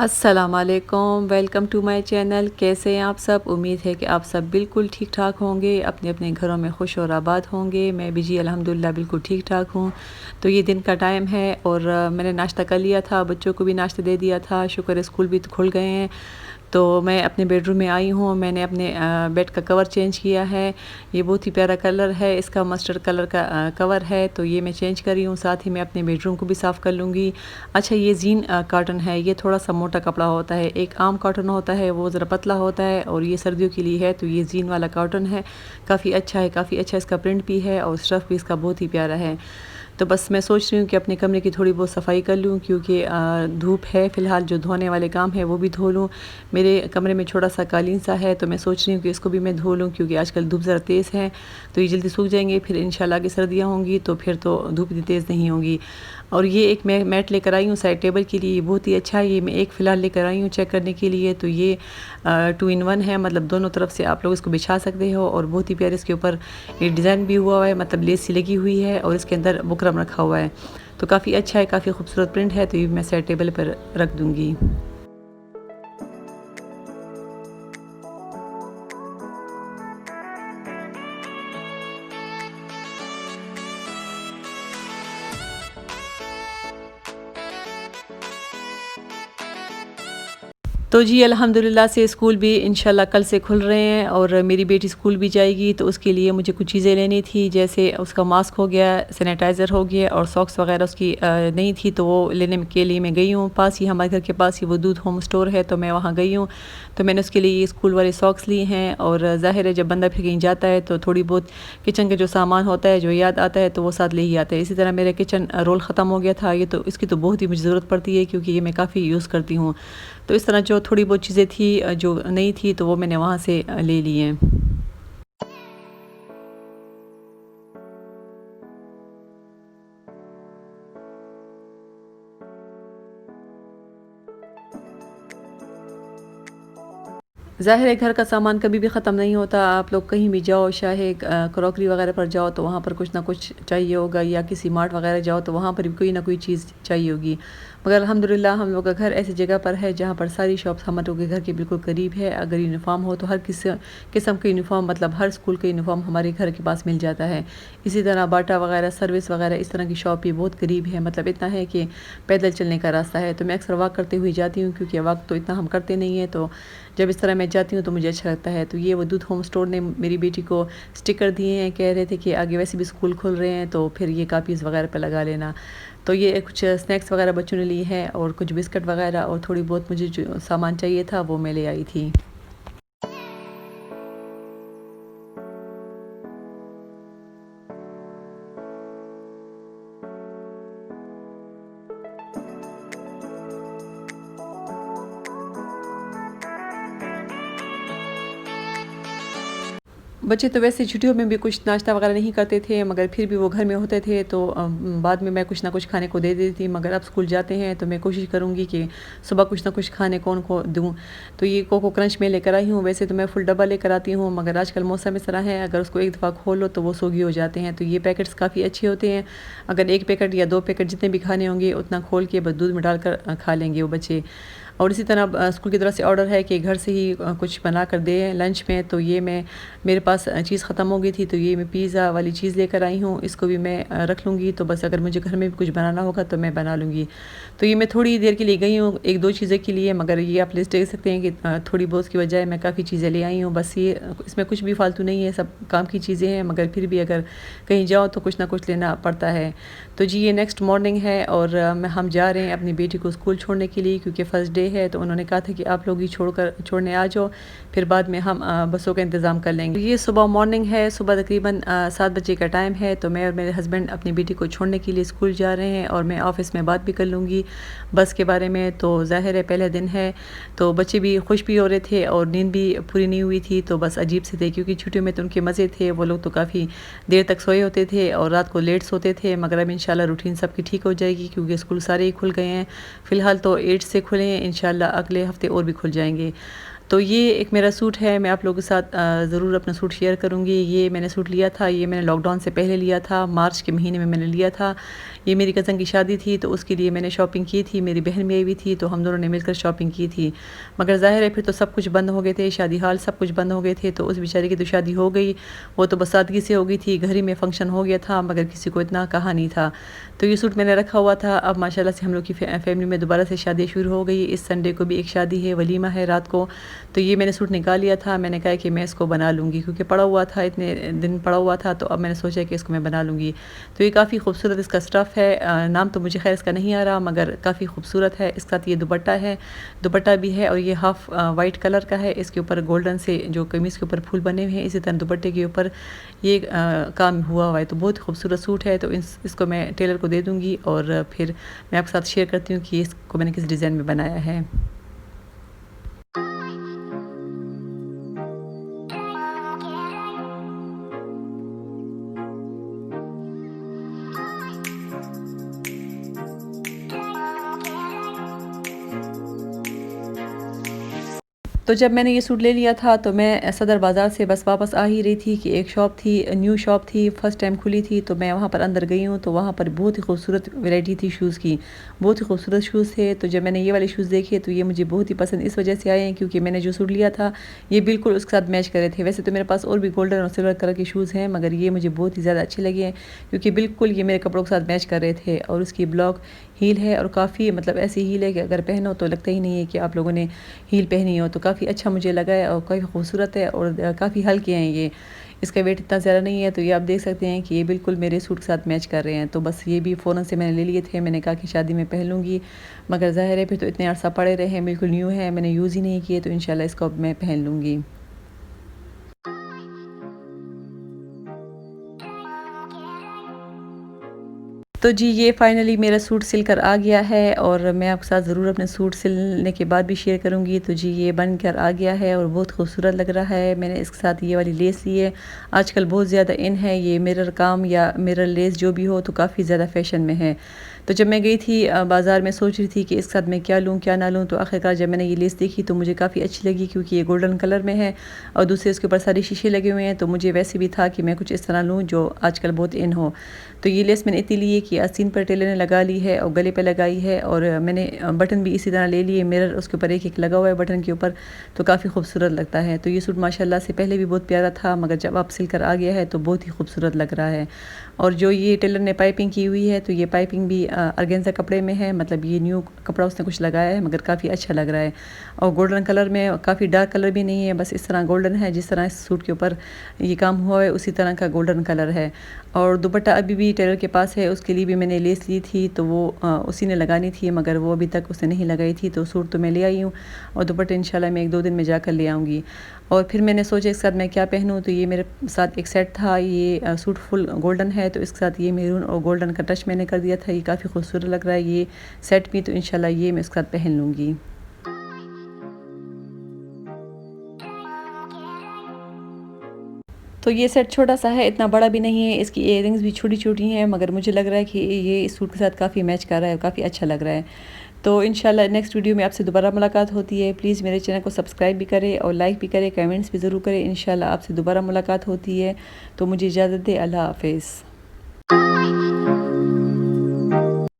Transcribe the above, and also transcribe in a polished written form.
अस्सलाम वालेकुम, welcome to my channel. कैसे हैं आप सब? उम्मीद है कि आप सब बिल्कुल ठीक ठाक होंगे, अपने अपने घरों में खुश और आबाद होंगे। मैं भी जी अल्हम्दुलिल्लाह बिल्कुल ठीक ठाक हूँ। तो ये दिन का टाइम है और मैंने नाश्ता कर लिया था, बच्चों को भी नाश्ता दे दिया था। शुक्र है स्कूल भी तो खुल गए हैं। तो मैं अपने बेडरूम में आई हूँ। मैंने अपने बेड का कवर चेंज किया है। ये बहुत ही प्यारा कलर है, इसका मस्टर्ड कलर का कवर है, तो ये मैं चेंज कर रही हूँ। साथ ही मैं अपने बेडरूम को भी साफ़ कर लूँगी। अच्छा, ये जीन कॉटन है, ये थोड़ा सा मोटा कपड़ा होता है। एक आम कॉटन होता है वो ज़रा पतला होता है और ये सर्दियों के लिए है। तो ये जीन वाला कॉटन है, काफ़ी अच्छा है, काफ़ी अच्छा इसका प्रिंट भी है और स्टफ़ भी इसका बहुत ही प्यारा है। तो बस मैं सोच रही हूँ कि अपने कमरे की थोड़ी बहुत सफाई कर लूँ, क्योंकि धूप है फ़िलहाल, जो धोने वाले काम है वो भी धो लूँ। मेरे कमरे में छोटा सा कालीन सा है, तो मैं सोच रही हूँ कि इसको भी मैं धो लूँ, क्योंकि आजकल धूप ज़रा तेज़ है। तो ये जल्दी सूख जाएंगे, फिर इंशाल्लाह आगे सर्दियाँ होंगी तो फिर तो धूप इतनी तेज़ नहीं होगी। और ये एक मैं मैट लेकर आई हूँ साइड टेबल के लिए, ये बहुत ही अच्छा है। ये मैं एक फ़िलहाल लेकर आई हूँ चेक करने के लिए। तो ये 2 इन 1 है, मतलब दोनों तरफ से आप लोग इसको बिछा सकते हो। और बहुत ही प्यारे इसके ऊपर ये डिज़ाइन भी हुआ है, मतलब लेस सी लगी हुई है और इसके अंदर बुकरम रखा हुआ है। तो काफ़ी अच्छा है, काफ़ी खूबसूरत प्रिंट है। तो ये मैं साइड टेबल पर रख दूँगी। तो जी अल्हम्दुलिल्लाह से स्कूल भी इंशाल्लाह कल से खुल रहे हैं और मेरी बेटी स्कूल भी जाएगी। तो उसके लिए मुझे कुछ चीज़ें लेनी थी, जैसे उसका मास्क हो गया, सैनिटाइज़र हो गया और सॉक्स वगैरह उसकी नहीं थी, तो वो लेने के लिए मैं गई हूँ। पास ही हमारे घर के पास ही वो दूध होम स्टोर है, तो मैं वहाँ गई हूँ। तो मैंने उसके लिए ये स्कूल वाले सॉक्स लिए हैं। और ज़ाहिर है जब बंदा फिर कहीं जाता है तो थोड़ी बहुत किचन का जो सामान होता है, जो याद आता है, तो वो साथ ले ही आता है। इसी तरह मेरा किचन रोल ख़त्म हो गया था, ये तो इसकी तो बहुत ही मुझे ज़रूरत पड़ती है, क्योंकि ये मैं काफ़ी यूज़ करती हूँ। तो इस तरह जो थोड़ी बहुत चीज़ें थी जो नहीं थी, तो वो मैंने वहाँ से ले ली हैं। ज़ाहिर है घर का सामान कभी भी ख़त्म नहीं होता। आप लोग कहीं भी जाओ, चाहे क्रॉकरी वगैरह पर जाओ तो वहाँ पर कुछ ना कुछ चाहिए होगा, या किसी मार्ट वगैरह जाओ तो वहाँ पर भी कोई ना कोई चीज़ चाहिए होगी। मगर अल्हम्दुलिल्लाह हम लोग का घर ऐसी जगह पर है जहाँ पर सारी शॉप्स हम लोग के घर के बिल्कुल करीब है। अगर यूनिफ़ॉर्म हो तो हर किस्म के यूनिफ़ॉर्म, मतलब हर स्कूल के यूनिफ़ॉर्म हमारे घर के पास मिल जाता है। इसी तरह बाटा वगैरह, सर्विस वगैरह, इस तरह की शॉप भी बहुत करीब है, मतलब इतना है कि पैदल चलने का रास्ता है। तो मैं अक्सर वॉक करते हुए जाती हूँ, क्योंकि वॉक तो इतना हम करते नहीं हैं। तो जब इस तरह मैं जाती हूँ तो मुझे अच्छा लगता है। तो ये वो दूध होम स्टोर ने मेरी बेटी को स्टिकर दिए हैं, कह रहे थे कि आगे वैसे भी स्कूल खुल रहे हैं तो फिर ये कापीज़ वगैरह पे लगा लेना। तो ये कुछ स्नैक्स वगैरह बच्चों ने ली हैं और कुछ बिस्किट वगैरह और थोड़ी बहुत मुझे जो सामान चाहिए था वो मैं ले आई थी। बच्चे तो वैसे छुट्टियों में भी कुछ नाश्ता वगैरह नहीं करते थे, मगर फिर भी वो घर में होते थे तो बाद में मैं कुछ ना कुछ खाने को दे देती थी। मगर अब स्कूल जाते हैं तो मैं कोशिश करूँगी कि सुबह कुछ ना कुछ खाने को उनको दूँ। तो ये कोको क्रंच में लेकर आई हूँ। वैसे तो मैं फुल डब्बा लेकर आती हूँ, मगर आजकल मौसम इस तरह है, अगर उसको एक दफ़ा खोलो तो वो सोगी हो जाते हैं। तो ये पैकेट्स काफ़ी अच्छे होते हैं। अगर 1 पैकेट या 2 पैकेट जितने भी खाने होंगे उतना खोल के बस दूध में डालकर खा लेंगे वो बच्चे। और इसी तरह स्कूल की तरफ से ऑर्डर है कि घर से ही कुछ बना कर दें लंच में। तो ये मैं, मेरे पास चीज़ ख़त्म हो गई थी, तो ये मैं पिज़्ज़ा वाली चीज़ लेकर आई हूँ। इसको भी मैं रख लूँगी, तो बस अगर मुझे घर में भी कुछ बनाना होगा तो मैं बना लूँगी। तो ये मैं थोड़ी देर के लिए गई हूँ, 1-2 चीज़ें के लिए, मगर ये आप लिस्ट देख सकते हैं कि थोड़ी बहुत की बजाय मैं काफ़ी चीज़ें ले आई हूँ। बस ये इसमें कुछ भी फ़ालतू नहीं है, सब काम की चीज़ें हैं, मगर फिर भी अगर कहीं जाओ तो कुछ ना कुछ लेना पड़ता है। तो जी ये नेक्स्ट मॉर्निंग है और हम जा रहे हैं अपनी बेटी को स्कूल छोड़ने के लिए, क्योंकि फ़र्स्ट डे है। तो उन्होंने कहा था कि आप लोग ही छोड़ने आ जाओ, फिर बाद में हम बसों का इंतज़ाम कर लेंगे। ये सुबह मॉर्निंग है, सुबह तकरीबन 7 बजे का टाइम है। तो मैं और मेरे हस्बैंड अपनी बेटी को छोड़ने के लिए स्कूल जा रहे हैं और मैं ऑफ़िस में बात भी कर लूँगी बस के बारे में। तो ज़ाहिर है पहले दिन है, तो बच्चे भी खुश भी हो रहे थे और नींद भी पूरी नहीं हुई थी, तो बस अजीब से थे, क्योंकि छुट्टियों में तो उनके मज़े थे। वो लोग तो काफ़ी देर तक सोए होते थे और रात को लेट सोते थे, मगर अब इंशाल्लाह रूटीन सबकी ठीक हो जाएगी, क्योंकि स्कूल सारे ही खुल गए हैं। फ़िलहाल तो 8 से खुले हैं, इंशाल्लाह अगले हफ़्ते और भी खुल जाएंगे। तो ये एक मेरा सूट है, मैं आप लोगों के साथ ज़रूर अपना सूट शेयर करूँगी। ये मैंने सूट लिया था, ये मैंने लॉकडाउन से पहले लिया था, मार्च के महीने में मैंने लिया था। ये मेरी कज़न की शादी थी तो उसके लिए मैंने शॉपिंग की थी, मेरी बहन भी आई हुई थी तो हम दोनों ने मिलकर शॉपिंग की थी। मगर ज़ाहिर है फिर तो सब कुछ बंद हो गए थे, शादी हाल सब कुछ बंद हो गए थे, तो उस बेचारी की तो शादी हो गई, वो तो बस सादगी से हो गई थी, घर ही में फ़ंक्शन हो गया था मगर किसी को इतना कहा नहीं था। तो ये सूट मैंने रखा हुआ था। अब माशाल्लाह से हम लोग की फैमिली में दोबारा से शादी शुरू हो गई। इस संडे को भी एक शादी है, वलीमा है रात को। तो ये मैंने सूट निकाल लिया था, मैंने कहा कि मैं इसको बना लूँगी क्योंकि पड़ा हुआ था, इतने दिन पड़ा हुआ था, तो अब मैंने सोचा कि इसको मैं बना लूँगी। तो ये काफ़ी खूबसूरत इसका स्टफ़ है, नाम तो मुझे खैर इसका नहीं आ रहा मगर काफ़ी खूबसूरत है। इसके साथ ये दुपट्टा है, दुपट्टा भी है और ये हाफ़ वाइट कलर का है। इसके ऊपर गोल्डन से जो कमीज़ के ऊपर फूल बने हुए हैं, इसी तरह दुपट्टे के ऊपर ये काम हुआ है। तो बहुत खूबसूरत सूट है। तो इसको मैं टेलर को दे दूँगी और फिर मैं आपके साथ शेयर करती हूँ कि इसको मैंने किस डिज़ाइन में बनाया है। तो जब मैंने ये सूट ले लिया था तो मैं सदर बाज़ार से बस वापस आ ही रही थी कि एक शॉप थी, न्यू शॉप थी, फ़र्स्ट टाइम खुली थी, तो मैं वहाँ पर अंदर गई हूँ। तो वहाँ पर बहुत ही खूबसूरत वैरायटी थी शूज़ की, बहुत ही खूबसूरत शूज़ थे। तो जब मैंने ये वाले शूज़ देखे तो ये मुझे बहुत ही पसंद इस वजह से आए हैं क्योंकि मैंने जो सूट लिया था ये बिल्कुल उसके साथ मैच कर रहे थे। वैसे तो मेरे पास और भी गोल्डन और सिल्वर कलर के शूज़ हैं मगर ये मुझे बहुत ही ज़्यादा अच्छे लगे हैं क्योंकि बिल्कुल ये मेरे कपड़ों के साथ मैच कर रहे थे। और उसकी ब्लॉक हील है और काफ़ी मतलब ऐसी हील है कि अगर पहनो तो लगता ही नहीं है कि आप लोगों ने हील पहनी हो। तो काफ़ी अच्छा मुझे लगा है और काफ़ी खूबसूरत है और काफ़ी हल्के हैं ये, इसका वेट इतना ज़्यादा नहीं है। तो ये आप देख सकते हैं कि ये बिल्कुल मेरे सूट के साथ मैच कर रहे हैं। तो बस ये भी फ़ौरन से मैंने ले लिए थे, मैंने कहा कि शादी में पहन लूँगी मगर ज़ाहिर है फिर तो इतने अर्सा पड़े रहे हैं, बिल्कुल न्यू है, मैंने यूज़ ही नहीं किए, तो इंशाल्लाह इसको अब मैं पहन लूँगी। तो जी ये फ़ाइनली मेरा सूट सिल कर आ गया है और मैं आपके साथ ज़रूर अपने सूट सिलने के बाद भी शेयर करूँगी। तो जी ये बन कर आ गया है और बहुत खूबसूरत लग रहा है। मैंने इसके साथ ये वाली लेस ली है, आजकल बहुत ज़्यादा इन है ये मिरर काम या मिरर लेस जो भी हो, तो काफ़ी ज़्यादा फ़ैशन में है। तो जब मैं गई थी बाज़ार में सोच रही थी कि इसके साथ मैं क्या लूँ क्या ना लूँ, तो आखिरकार जब मैंने ये लेस देखी तो मुझे काफ़ी अच्छी लगी क्योंकि ये गोल्डन कलर में है और दूसरे इसके ऊपर सारे शीशे लगे हुए हैं। तो मुझे वैसे भी था कि मैं कुछ इस तरह लूँ जो आजकल बहुत इन हो। तो ये लेस मैंने इतनी ली है कि आस्तीन पर टेलर ने लगा ली है और गले पे लगाई है और मैंने बटन भी इसी तरह ले लिए, मिरर उसके ऊपर एक एक लगा हुआ है बटन के ऊपर, तो काफ़ी खूबसूरत लगता है। तो ये सूट माशाल्लाह से पहले भी बहुत प्यारा था मगर जब आप सिल कर आ गया है तो बहुत ही खूबसूरत लग रहा है। और जो ये टेलर ने पाइपिंग की हुई है तो ये पाइपिंग भी ऑर्गेन्जा कपड़े में है, मतलब ये न्यू कपड़ा उसने कुछ लगाया है मगर काफ़ी अच्छा लग रहा है। और गोल्डन कलर में, काफ़ी डार्क कलर भी नहीं है, बस इस तरह गोल्डन है जिस तरह इस सूट के ऊपर ये काम हुआ है उसी तरह का गोल्डन कलर है। और दुपट्टा अभी भी टेलर के पास है, उसके लिए भी मैंने लेस ली थी तो वो उसी ने लगानी थी मगर वो अभी तक उसने नहीं लगाई थी। तो सूट तो मैं ले आई हूँ और दुपट्टे इंशाल्लाह मैं 1-2 दिन में जाकर ले आऊँगी। और फिर मैंने सोचा इसके साथ मैं क्या पहनूँ, तो ये मेरे साथ एक सेट था, ये सूट फुल गोल्डन है तो इसके साथ ये मैरून और गोल्डन का टच मैंने कर दिया था। ये काफ़ी खूबसूरत लग रहा है ये सेट भी, तो इंशाल्लाह ये मैं इसके साथ पहन लूँगी। तो ये सेट छोटा-सा है, इतना बड़ा भी नहीं है, इसकी इयररिंग्स भी छोटी-छोटी हैं मगर मुझे लग रहा है कि ये इस सूट के साथ काफ़ी मैच कर रहा है, काफ़ी अच्छा लग रहा है। तो इंशाल्लाह नेक्स्ट वीडियो में आपसे दोबारा मुलाकात होती है। प्लीज़ मेरे चैनल को सब्सक्राइब भी करें और लाइक भी करें, कमेंट्स भी ज़रूर करें। इंशाल्लाह आपसे दोबारा मुलाकात होती है। तो मुझे इजाज़त दें, अल्लाह हाफ़िज़।